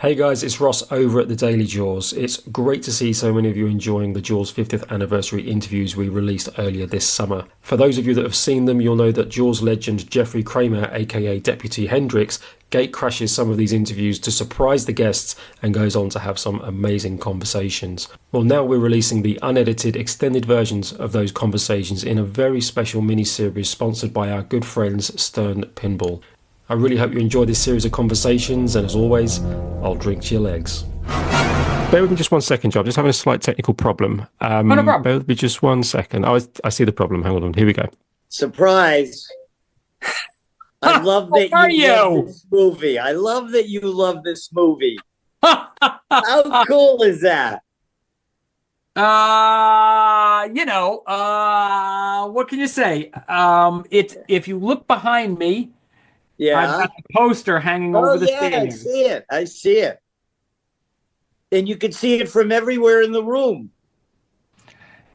Hey guys, it's Ross over at the Daily Jaws. It's great to see so many of you enjoying the Jaws 50th anniversary interviews we released earlier this summer. For those of you that have seen them, you'll know that Jaws legend Jeffrey Kramer, aka Deputy Hendrix, gate crashes some of these interviews to surprise the guests and goes on to have some amazing conversations. Well, now we're releasing the unedited extended versions of those conversations in a very special mini-series sponsored by our good friends Stern Pinball. I really hope you enjoy this series of conversations, and as always, I'll drink to your legs. Bear with me just 1 second, Joe. I'm just having a slight technical problem. No problem. Bear with me just 1 second. I see the problem. Hang on. Here we go. Surprise. I love that you love this movie. I love that you love this movie. How cool is that? What can you say? If you look behind me, Yeah. I've got the poster hanging over the stadium. I see it. And you can see it from everywhere in the room.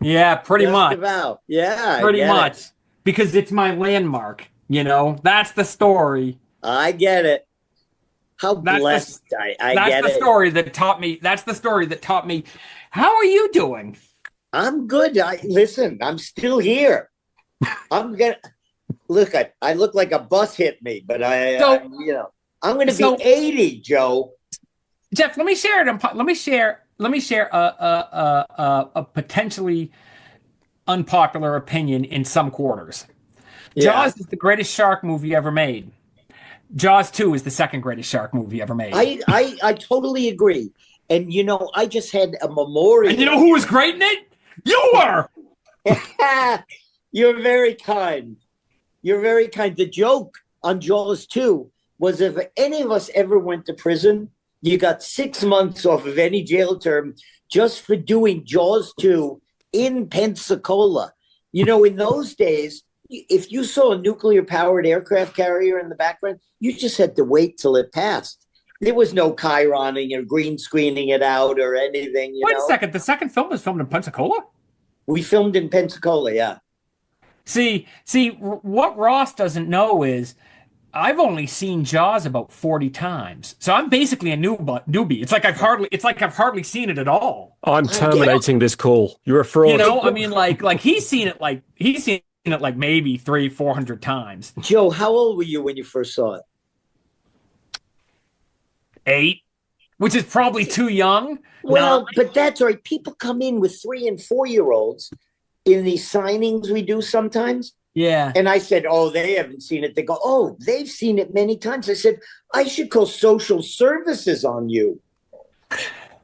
Yeah, pretty much. About. Yeah, pretty much. Because it's my landmark. That's the story. I get it. How blessed I get it. That's the story that taught me. That's the story that taught me. How are you doing? I'm good. Listen, I'm still here. Look, I look like a bus hit me, but I'm going to be 80, Joe. Jeff, let me share a potentially unpopular opinion in some quarters. Yeah. Jaws is the greatest shark movie ever made. Jaws 2 is the second greatest shark movie ever made. I totally agree. And, I just had a memorial. And you know who was great in it? You were! You're very kind. You're very kind. The joke on Jaws 2 was if any of us ever went to prison, you got 6 months off of any jail term just for doing Jaws 2 in Pensacola. In those days, if you saw a nuclear-powered aircraft carrier in the background, you just had to wait till it passed. There was no Chironing or green screening it out or anything. Wait a second. The second film was filmed in Pensacola? We filmed in Pensacola, yeah. See, what Ross doesn't know is I've only seen Jaws about 40 times. So I'm basically a newbie. It's like I've hardly seen it at all. I'm terminating this call. You're a fraud. He's seen it like maybe 300-400 times. Joe, how old were you when you first saw it? 8, which is probably too young. Well, but that's all right. People come in with 3 and 4-year-olds in these signings we do sometimes. Yeah. And I said, oh, they haven't seen it. They go, oh, they've seen it many times. I said, I should call social services on you.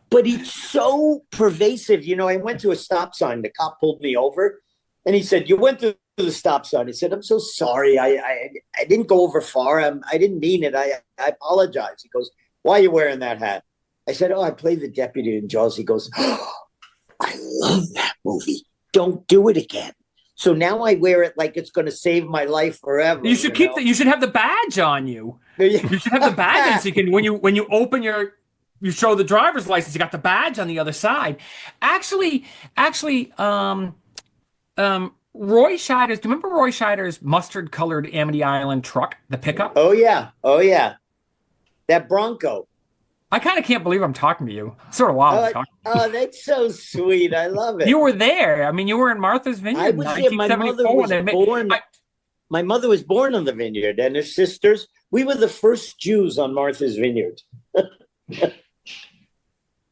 But it's so pervasive. I went to a stop sign. The cop pulled me over and he said, you went to the stop sign. I said, I'm so sorry. I didn't go over far. I didn't mean it. I apologize. He goes, why are you wearing that hat? I said, I play the deputy in Jaws. He goes, oh, I love that movie. Don't do it again. So now I wear it like it's going to save my life forever. You should you should have the badge on you. You should have the badge, so you can when you open you show the driver's license. You got the badge on the other side. Actually, Roy Scheider's. Do you remember Roy Scheider's mustard-colored Amity Island truck, the pickup? Oh yeah. That Bronco. I kind of can't believe I'm talking to you. It's sort of wild. Oh, that's so sweet. I love it. You were there. I mean, you were in Martha's Vineyard. I was there. My mother was born on the vineyard, and her sisters. We were the first Jews on Martha's Vineyard. It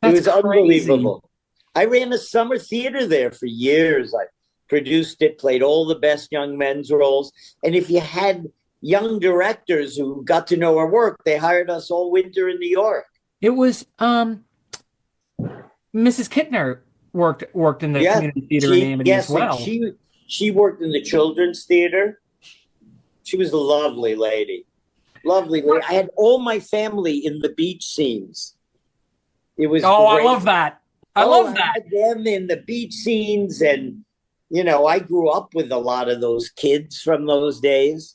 was unbelievable. I ran a summer theater there for years. I produced it, played all the best young men's roles. And if you had young directors who got to know our work, they hired us all winter in New York. It was Mrs. Kittner worked in the community theater in Amity as well. She worked in the children's theater. She was a lovely lady. Lovely lady. I had all my family in the beach scenes. It was great. I love that. I love that. I had them in the beach scenes, and I grew up with a lot of those kids from those days.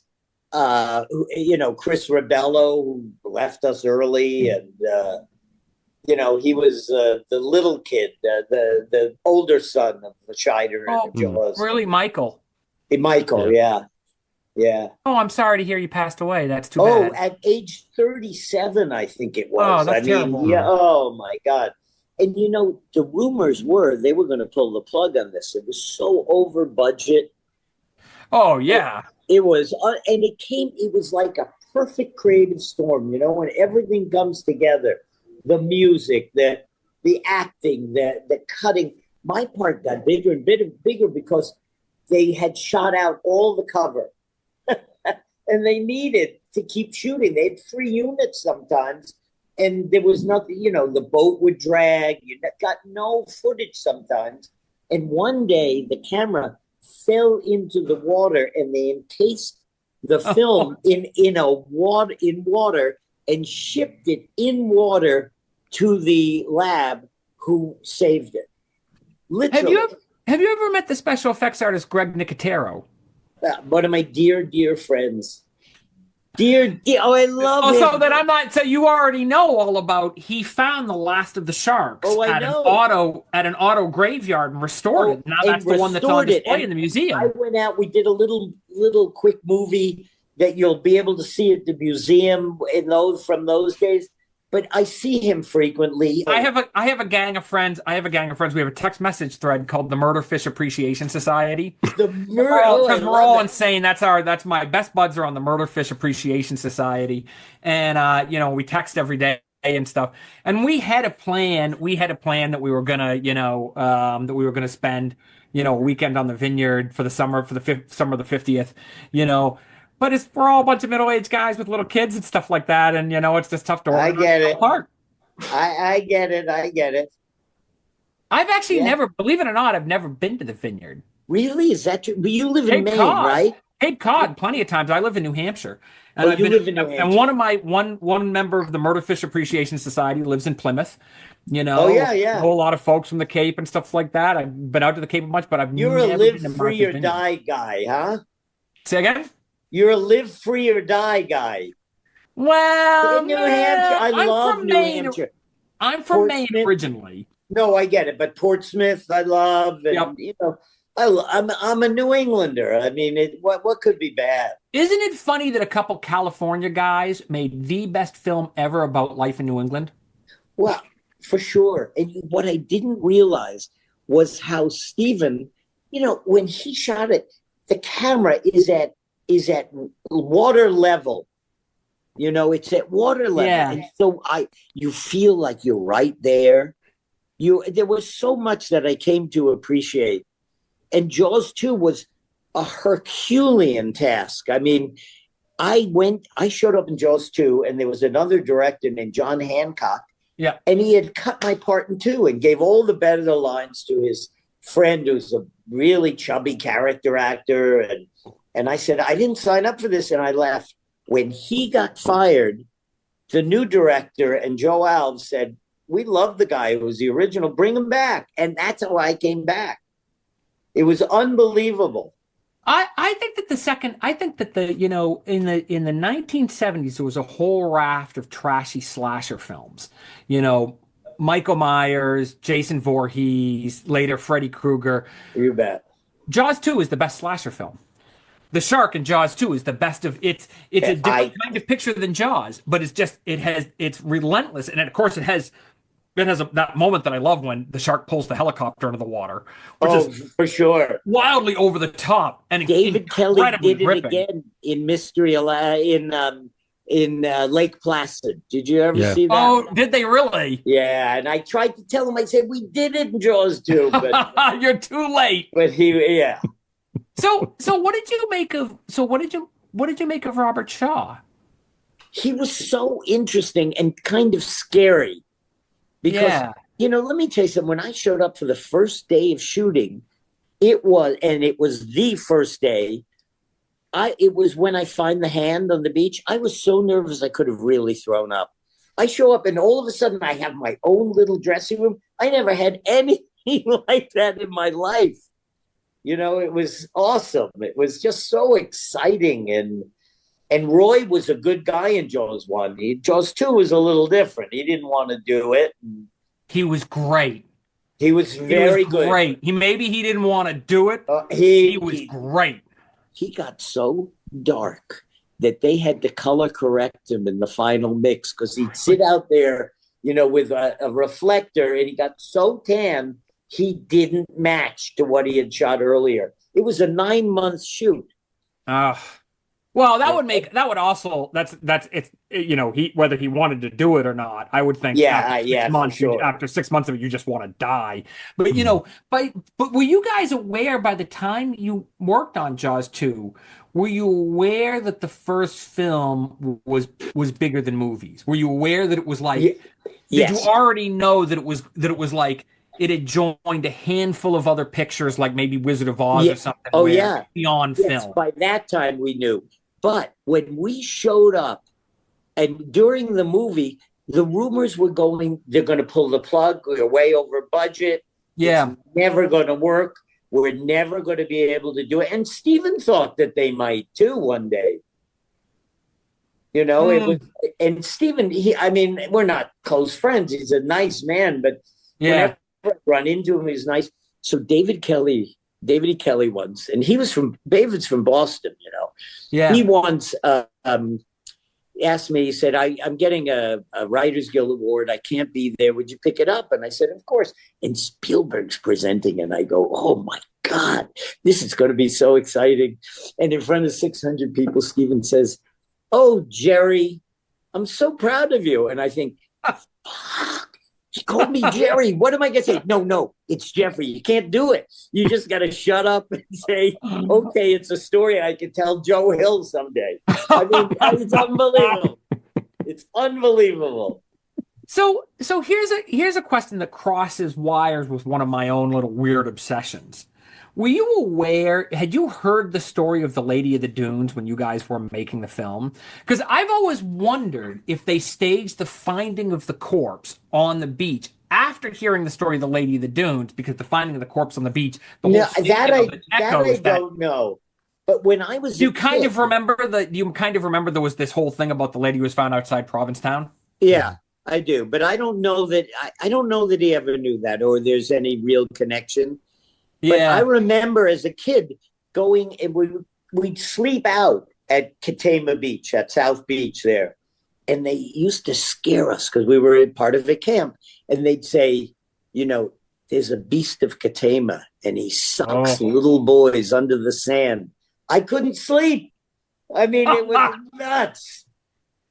Chris Rebello, who left us early, and he was the little kid, the older son of the Scheider and the Jaws. Really, Michael? Michael, yeah. Yeah. Oh, I'm sorry to hear you passed away. That's too Oh, bad. at age 37, I think it Oh, was. I that's mean, terrible. yeah, oh my God. And the rumors were they were going to pull the plug on this. It was so over budget. Oh, It, yeah. it was, and it was like a perfect creative storm, when everything comes together. The music, the acting, the cutting. My part got bigger and bigger because they had shot out all the cover and they needed to keep shooting. They had 3 units sometimes, and there was nothing. The boat would drag. You got no footage sometimes. And one day, the camera fell into the water, and they encased the film in water and shipped it in water to the lab, who saved it. Have you Literally, ever, have you ever met the special effects artist Greg Nicotero? one of my dear, dear friends. Dear, dear, oh, I love Oh, so him. that I'm not. So you already know all about. He found the last of the sharks Oh, I at know. an auto graveyard and restored Oh, it. Now and that's the one that's on restored it. display And in the I museum. went out. We did a little quick movie that you'll be able to see at the museum from those days. But I see him frequently. I have a gang of friends. I have a gang of friends. We have a text message thread called the Murder Fish Appreciation Society. The murder. Oh, I Because we're love all it. insane. That's my best buds are on the Murder Fish Appreciation Society, and we text every day and stuff. And we had a plan. We had a plan that we were gonna, spend, a weekend on the vineyard for the summer for the summer of the 50th, you know. But we're all a bunch of middle-aged guys with little kids and stuff like that, and it's just tough to I organize get it it. apart. I get it. I get it. I've actually Yeah. never, believe it or not, I've never been to the vineyard. Really? Is that true? But you live in Cape Maine, Cod. right? Cape Cod, plenty of times. I live in New Hampshire, and Oh, I've you been. live in New And Hampshire. one of my one member of the Murder Fish Appreciation Society lives in Plymouth. Oh, yeah, A yeah. whole lot of folks from the Cape and stuff like that. I've been out to the Cape a bunch, but I've You're a never live been to free Martha's or Vineyard. die guy, huh? Say again? You're a live free or die guy. Well, In New Hampshire, I I'm love from New Maine. Hampshire. I'm from Maine Portsmouth. originally. No, I get it, but Portsmouth, I love, Yep. and I'm a New Englander. I mean, what could be bad? Isn't it funny that a couple California guys made the best film ever about life in New England? Well, for sure. And what I didn't realize was how Stephen, when he shot it, the camera is at water level. It's at water level, Yeah. and so you feel like you're right there. There was so much that I came to appreciate. And Jaws 2 was a Herculean task. I mean, I showed up in Jaws 2, and there was another director named John Hancock, Yeah. and he had cut my part in two and gave all the better lines to his friend, who's a really chubby character actor. And I said, I didn't sign up for this, and I left. When he got fired, the new director and Joe Alves said, we love the guy who was the original, bring him back. And that's how I came back. It was unbelievable. I think that in the 1970s there was a whole raft of trashy slasher films. Michael Myers, Jason Voorhees, later Freddy Krueger. You bet. Jaws 2 is the best slasher film. The shark in Jaws 2 is the best of it's a different kind of picture than Jaws, but it's relentless, and of course it has that moment that I love when the shark pulls the helicopter into the water, which is for sure. wildly over the top and David Kelly did it gripping. again in Mystery in Lake Placid. Did you ever see that? Oh, did they really? Yeah, and I tried to tell him. I said we did it in Jaws too, but you're too late. But yeah. So what did you make of? So what did you make of Robert Shaw? He was so interesting and kind of scary. Because, let me tell you something. When I showed up for the first day of shooting, it was the first day. It was when I find the hand on the beach. I was so nervous I could have really thrown up. I show up and all of a sudden I have my own little dressing room. I never had anything like that in my life. It was awesome. It was just so exciting. And Roy was a good guy in Jaws 1. Jaws 2 was a little different. He didn't want to do it. He was great. He was very good. Great. He didn't want to do it. He was great. He got so dark that they had to color correct him in the final mix because he'd sit out there, with a reflector, and he got so tan he didn't match to what he had shot earlier. It was a 9-month shoot. Well, that's it's he whether he wanted to do it or not. I would think after 6 months of it, you just want to die. But but were you guys aware by the time you worked on Jaws 2? Were you aware that the first film was bigger than movies? Were you aware that it was like? Did you already know that it was like it had joined a handful of other pictures, like maybe Wizard of Oz or something? Beyond film. By that time we knew. But when we showed up, and during the movie, the rumors were going, they're going to pull the plug. We're way over budget. Yeah. It's never going to work. We're never going to be able to do it. And Steven thought that they might too one day. It was, and Steven, we're not close friends. He's a nice man, but whenever I run into him, he's nice. So David E. Kelly once, and David's from Boston, He once asked me, he said, I'm getting a Writers Guild Award. I can't be there. Would you pick it up? And I said, of course. And Spielberg's presenting, and I go, oh my God, this is going to be so exciting. And in front of 600 people, Steven says, oh, Jerry, I'm so proud of you. And I think, fuck. He called me Jerry. What am I going to say? No, it's Jeffrey. You can't do it. You just got to shut up and say, okay, it's a story I can tell Joe Hill someday. It's unbelievable. It's unbelievable. So here's a question that crosses wires with one of my own little weird obsessions. Were you aware, had you heard the story of the Lady of the Dunes when you guys were making the film? Because I've always wondered if they staged the finding of the corpse on the beach after hearing the story of the Lady of the Dunes, because the finding of the corpse on the beach, I don't know. But when I was do you kind of remember there was this whole thing about the lady who was found outside Provincetown? Yeah, I do. But I don't know that he ever knew that, or there's any real connection. Yeah. But I remember as a kid going, and we'd sleep out at Katama Beach, at South Beach there. And they used to scare us because we were part of a camp. And they'd say, there's a beast of Katama, and he sucks little boys under the sand. I couldn't sleep. It was nuts.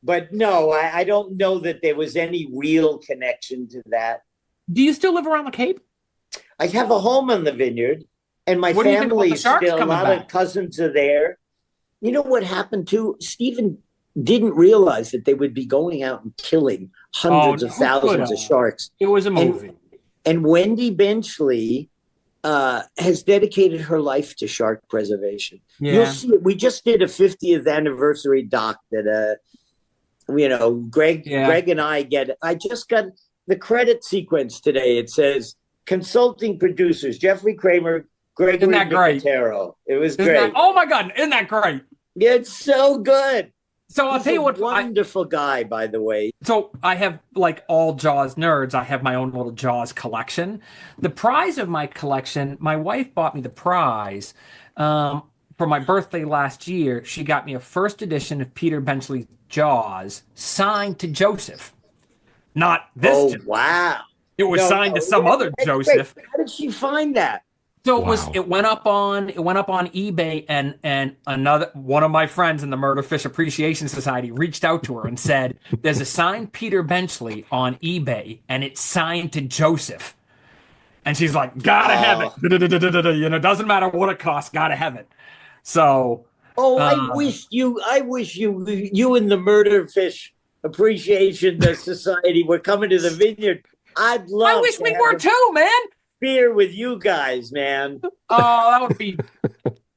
But no, I don't know that there was any real connection to that. Do you still live around the Cape? I have a home on the Vineyard, and my family still, a lot of cousins are there. You know what happened too? Stephen didn't realize that they would be going out and killing hundreds of thousands of sharks. It was a movie. And Wendy Benchley has dedicated her life to shark preservation. Yeah. You'll see it. We just did a 50th anniversary doc that, Greg and I just got the credit sequence today. It says, consulting producers, Jeffrey Kramer, Gregory Nicotero. It was great. Oh my God, isn't that great? Yeah, it's so good. So I'll tell you what, wonderful guy, by the way. So I have, like all Jaws nerds, I have my own little Jaws collection. The prize of my collection, my wife bought me the prize for my birthday last year. She got me a first edition of Peter Benchley's Jaws, signed to Joseph. Not this. Oh, Joseph. Wow. It was signed to some other Joseph. Great. How did she find that? So it went up on eBay, and another one of my friends in the Murder Fish Appreciation Society reached out to her and said, there's a signed Peter Benchley on eBay, and it's signed to Joseph. And she's like, gotta have it. Doesn't matter what it costs, gotta have it. So I wish you and the Murder Fish Appreciation Society were coming to the Vineyard. I wish we were too, man. Beer with you guys, man. Oh, that would be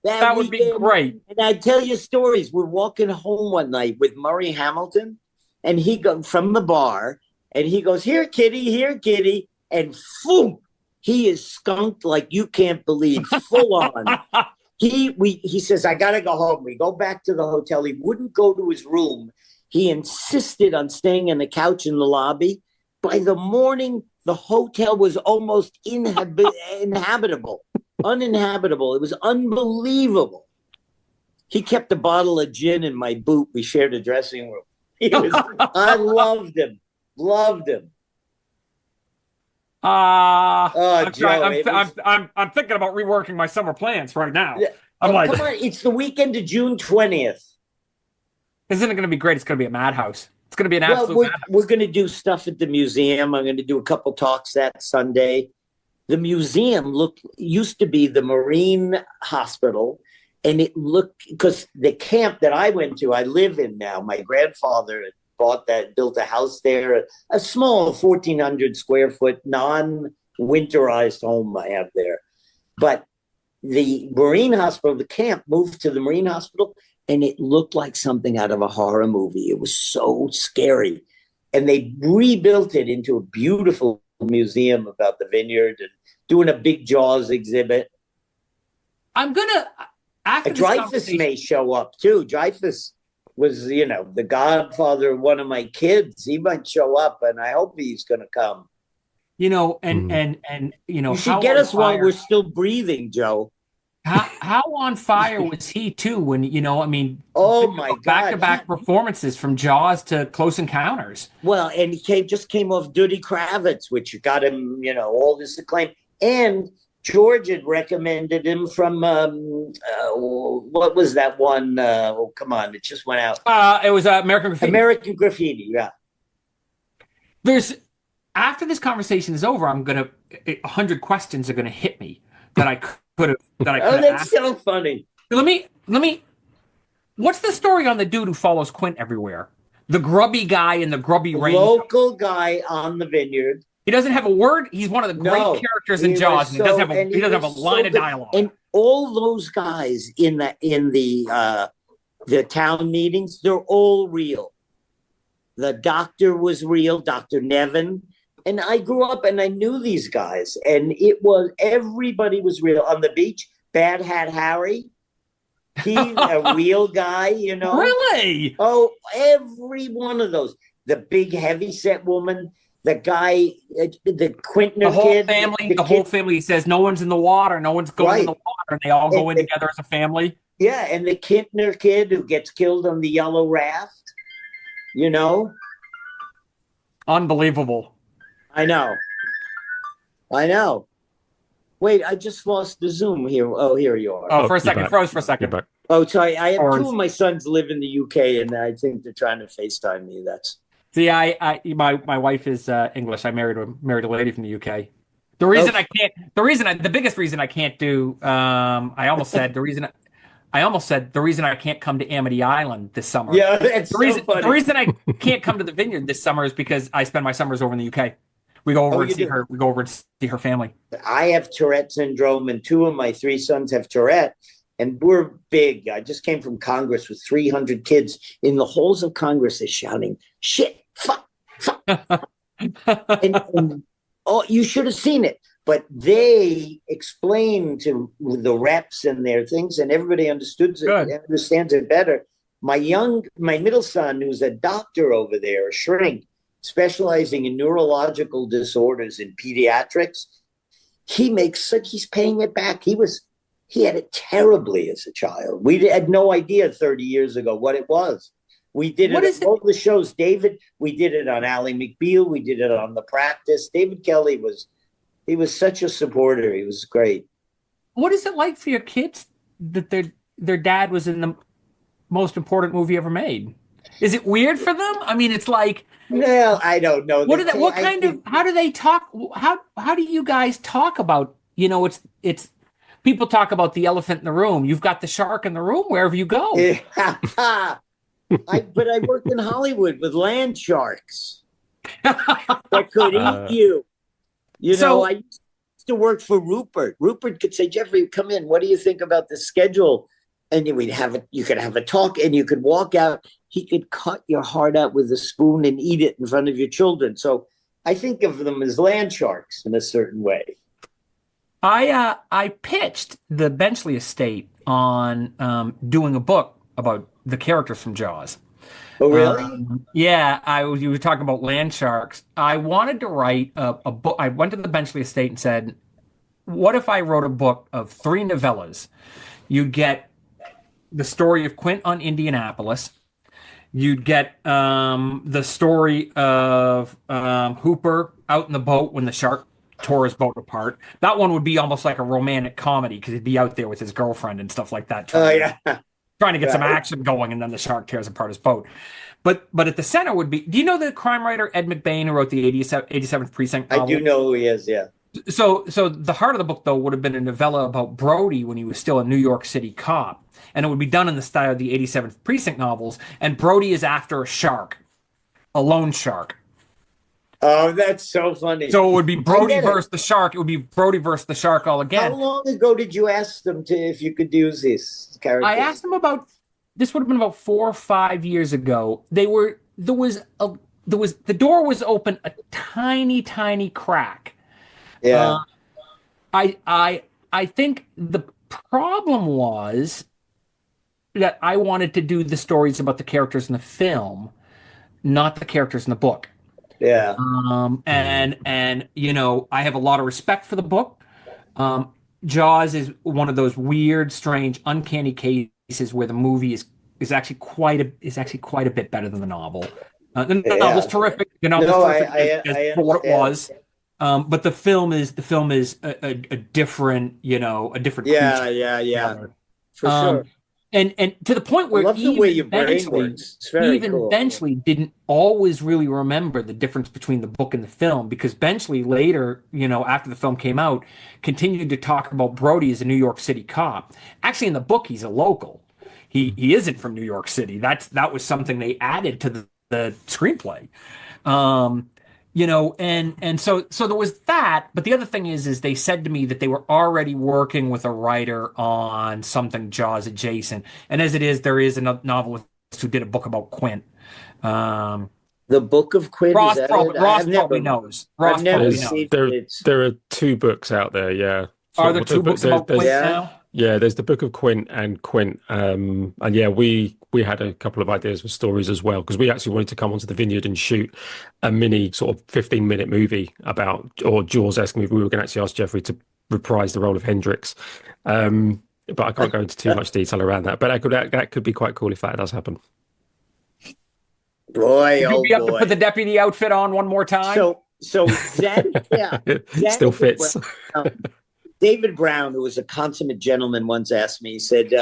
that would be great. And I tell you stories. We're walking home one night with Murray Hamilton, and he goes from the bar, and he goes, here, kitty, and boom, he is skunked like you can't believe, full on. He says, I gotta go home. We go back to the hotel. He wouldn't go to his room. He insisted on staying on the couch in the lobby. By the morning, the hotel was almost uninhabitable. It was unbelievable. He kept a bottle of gin in my boot. We shared a dressing room. I loved him. Loved him. I'm Joe, I'm thinking about reworking my summer plans right now. I'm like, come on, it's the weekend of June 20th. Isn't it going to be great? It's going to be a madhouse. It's going to be an absolute madhouse. We're going to do stuff at the museum. I'm going to do a couple talks that Sunday. The museum used to be the Marine Hospital, and it looked, because the camp that I went to, I live in now. My grandfather built a house there, a small 1,400 square foot, non-winterized home I have there. But the Marine Hospital, the camp, moved to the Marine Hospital, and it looked like something out of a horror movie. It was so scary. And they rebuilt it into a beautiful museum about the vineyard and doing a big Jaws exhibit. I'm going to, after Dreyfus may show up too. Dreyfus was, the godfather of one of my kids. He might show up, and I hope he's going to come. You should get us while we're still breathing, Joe. How on fire was he too? When oh my God, back-to-back performances from Jaws to Close Encounters. Well, and he just came off Dirty Kravitz, which got him, all this acclaim. And George had recommended him from what was that one? Come on, it just went out. It was American Graffiti. American Graffiti, yeah. After this conversation is over, 100 questions are gonna hit me that I could have. Oh, that's asked. So funny. Let me. What's the story on the dude who follows Quint everywhere? The grubby guy in the grubby rain. Local guy on the vineyard. He doesn't have a word. He's one of the great characters in Jaws. And he doesn't have a line of dialogue. And all those guys in the town meetings, they're all real. The doctor was real, Dr. Nevin. And I grew up and I knew these guys. And everybody was real. On the beach, Bad Hat Harry. He's a real guy, Really? Oh, every one of those. The big heavyset woman. The guy, the Quintner kid. The whole family says no one's in the water, no one's going in the water, and they all go in together as a family. Yeah, and the Quintner kid who gets killed on the yellow raft, Unbelievable. I know. Wait, I just lost the Zoom here. Oh, here you are. Oh, for a second. Froze for a second. Oh, sorry. I have two of my sons live in the UK, and I think they're trying to FaceTime me. See, my wife is English. I married a lady from the UK. The biggest reason I can't do, I almost said the reason I can't come to Amity Island this summer. Yeah, that's funny. The reason I can't come to the vineyard this summer is because I spend my summers over in the UK. We go over and see her. We go over and see her family. I have Tourette syndrome, and 2 of my 3 sons have Tourette, and we're big. I just came from Congress with 300 kids in the halls of Congress. They're shouting, "Shit, fuck." and you should have seen it. But they explained to the reps and their things, and everybody understands it better. My middle son, who's a doctor over there, a shrink, specializing in neurological disorders in pediatrics, he's paying it back. He had it terribly as a child. We had no idea 30 years ago what it was. We did it on all the shows. We did it on Ally McBeal. We did it on The Practice. David Kelly was such a supporter. He was great. What is it like for your kids that their dad was in the most important movie ever made? Is it weird for them? I mean, it's like, well, I don't know. How do they talk? How do you guys talk about, it's people talk about the elephant in the room. You've got the shark in the room wherever you go. But I worked in Hollywood with land sharks that could eat you. I used to work for Rupert. Rupert could say, "Jeffrey, come in. What do you think about the schedule?" And you could have a talk, and you could walk out. He could cut your heart out with a spoon and eat it in front of your children. So I think of them as land sharks in a certain way. I pitched the Benchley estate on doing a book about the characters from Jaws. Oh, really? You were talking about land sharks. I wanted to write a book. I went to the Benchley estate and said, what if I wrote a book of 3 novellas? You'd get the story of Quint on Indianapolis. You'd get the story of Hooper out in the boat when the shark tore his boat apart. That one would be almost like a romantic comedy because he'd be out there with his girlfriend and stuff like that, Oh yeah. trying to get some Right. action going, and then the shark tears apart his boat. But at the center would be. Do you know the crime writer Ed McBain who wrote the 87th Precinct I novel? do know who he is. Yeah. So the heart of the book though would have been a novella about Brody when he was still a New York City cop, and it would be done in the style of the 87th Precinct novels. And Brody is after a shark, a loan shark. Oh, that's so funny. So it would be Brody get it. versus the shark. It would be Brody versus the shark all How again. long ago did you ask them to if you could use these characters? I asked them about this would have been about 4 or 5 years ago. The door was open a tiny crack. Yeah. I think the problem was that I wanted to do the stories about the characters in the film, not the characters in the book. Yeah. And you know, I have a lot of respect for the book. Jaws is one of those weird, strange, uncanny cases where the movie is actually quite a bit better than the novel. The novel's terrific. The novel's terrific I for what it understand. was. But the film is a different, you know, a different Yeah. creature. Yeah. For Um, sure. And to the point I where love the way your brain works. It's very cool. Benchley didn't always really remember the difference between the book and the film, because Benchley later, you know, after the film came out, continued to talk about Brody as a New York City cop. Actually, in the book, he's a local. He isn't from New York City. That was something they added to the screenplay. You know, and so there was that. But the other thing is they said to me that they were already working with a writer on something Jaws adjacent. And as it is, there is a novelist who did a book about Quint. The Book of Quint. Ross is that probably, it? Ross I've probably never, knows. I've Ross never probably seen knows. it. There are 2 books out there, yeah. Are there 2 books about Quint Yeah. now? Yeah, there's the Book of Quint and Quint. And yeah, we had a couple of ideas for stories as well, because we actually wanted to come onto the vineyard and shoot a mini sort of 15-minute movie about, or Jaws-esque movie. We were going to actually ask Jeffrey to reprise the role of Hendrix. But I can't go into too much detail around that. But that could be quite cool if that does happen. Boy, Would you oh be able to boy. put the deputy outfit on one more time? So Zen, yeah. It still fits. David Brown, who was a consummate gentleman, once asked me, he said,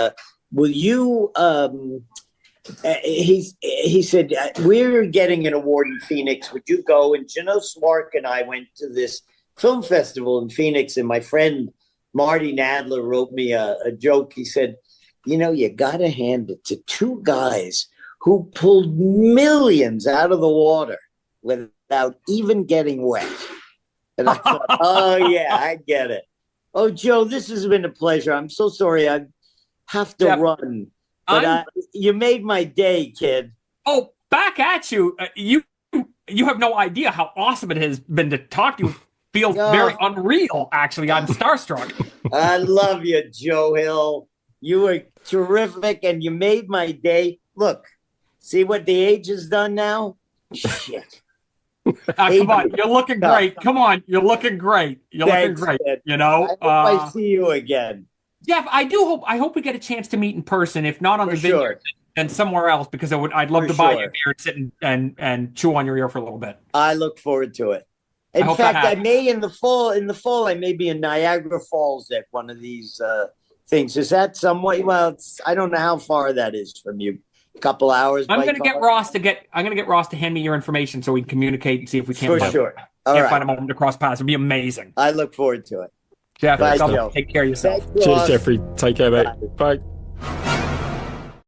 will you, he said, we're getting an award in Phoenix. Would you go? And Jano Swark and I went to this film festival in Phoenix, and my friend Marty Nadler wrote me a joke. He said, you know, you got to hand it to 2 guys who pulled millions out of the water without even getting wet. And I thought, oh, yeah, I get it. Oh, Joe, this has been a pleasure. I'm so sorry I have to run. But you made my day, kid. Oh, back at you. You have no idea how awesome it has been to talk to you. It feels very unreal, actually. I'm starstruck. I love you, Joe Hill. You were terrific, and you made my day. Look, see what the age has done now? Shit. Come on, you're looking great. Come on, you're looking great. You're Thanks, looking great. Ed. You know, I hope I see you again. Jeff, I hope we get a chance to meet in person. If not on For the vineyard, sure. then somewhere else, because I'd love For to buy you sure. a beer and sit and chew on your ear for a little bit. I look forward to it. In hope that fact, I happens. may in the fall, I may be in Niagara Falls at one of these things. Is that some way? Well, I don't know how far that is from you. A couple hours. I'm by gonna get car? Ross to hand me your information so we can communicate and see if we can't For find, sure. All can't right. find a moment to cross paths. It'd be amazing. I look forward to it. Jeff, Bye, God, Joe. take care of yourself. Thank you, Cheers, Ross. Jeffrey. Take care, mate. Bye.